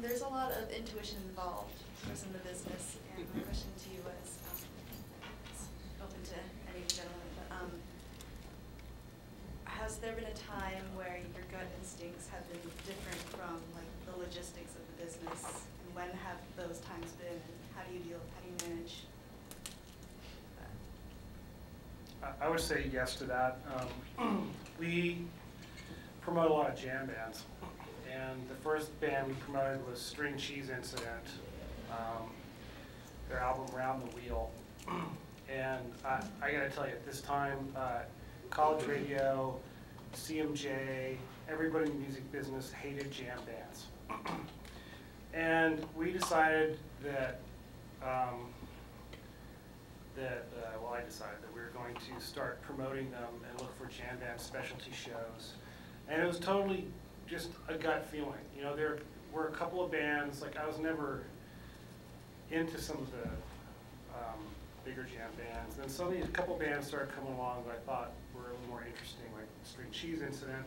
There's a lot of intuition involved in the business, and my question to you was, it's open to any gentleman, but has there been a time where your gut instincts have been different from like the logistics of the business, and when have those times been, and how do you manage that? I would say yes to that. We promote a lot of jam bands. And the first band we promoted was String Cheese Incident, their album Round the Wheel. And I gotta tell you, at this time, college radio, CMJ, everybody in the music business hated jam bands. And we decided that, well, I decided that we were going to start promoting them and look for jam band specialty shows. And it was totally just a gut feeling. You know, there were a couple of bands, like I was never into some of the bigger jam bands. Then suddenly a couple of bands started coming along that I thought were a little more interesting, like String Cheese Incident,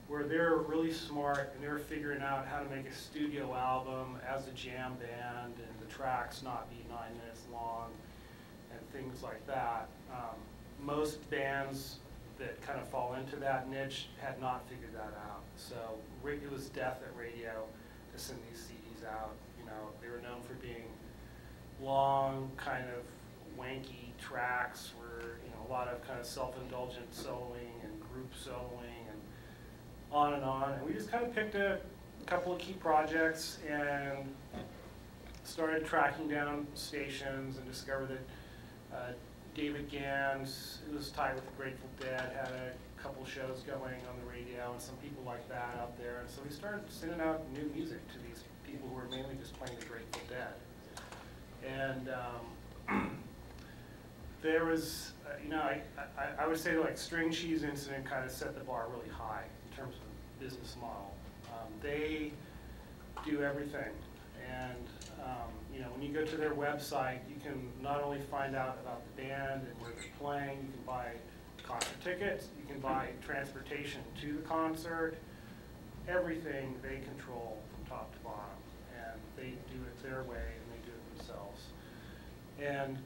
where they're really smart and they were figuring out how to make a studio album as a jam band and the tracks not be 9 minutes long and things like that. Most bands that kind of fall into that niche had not figured that out. So it was death at radio to send these CDs out. You know, they were known for being long, kind of wanky tracks where, you know, a lot of kind of self-indulgent soloing and group soloing and on and on. And we just kind of picked a couple of key projects and started tracking down stations and discovered that David Gans, who was tied with the Grateful Dead, had a couple shows going on the radio and some people like that out there. And so we started sending out new music to these people who were mainly just playing the Grateful Dead. And there was, you know, I would say like String Cheese Incident kind of set the bar really high in terms of business model. They do everything. And you know, when you go to their website, you can not only find out about the band and where they're playing, you can buy concert tickets, you can buy transportation to the concert, everything they control from top to bottom. And they do it their way and they do it themselves. And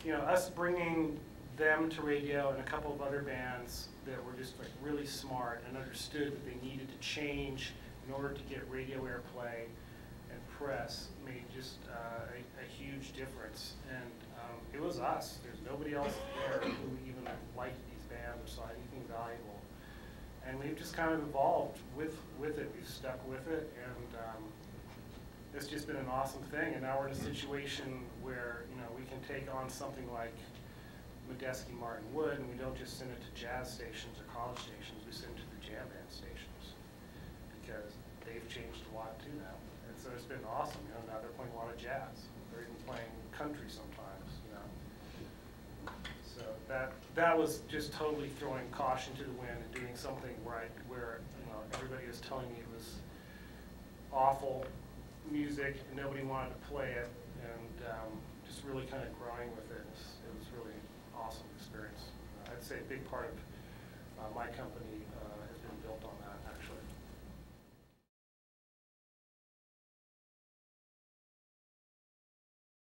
you know, us bringing them to radio and a couple of other bands that were just like really smart and understood that they needed to change in order to get radio airplay and press made just a huge difference. And it was us. There's nobody else there who even liked these bands or saw anything valuable. And we've just kind of evolved with it. We've stuck with it, and it's just been an awesome thing. And now we're in a situation where, you know, we can take on something like Medeski Martin Wood, and we don't just send it to jazz stations or college stations. We send it to the jam band stations because they've changed a lot too now. And so it's been awesome. You know, now they're playing a lot of jazz. They're even playing country sometimes. You know, so that was just totally throwing caution to the wind and doing something right where, you know, everybody was telling me it was awful music and nobody wanted to play it, and just really kind of growing with it. It was really an awesome experience. I'd say a big part of my company has been built on that, actually.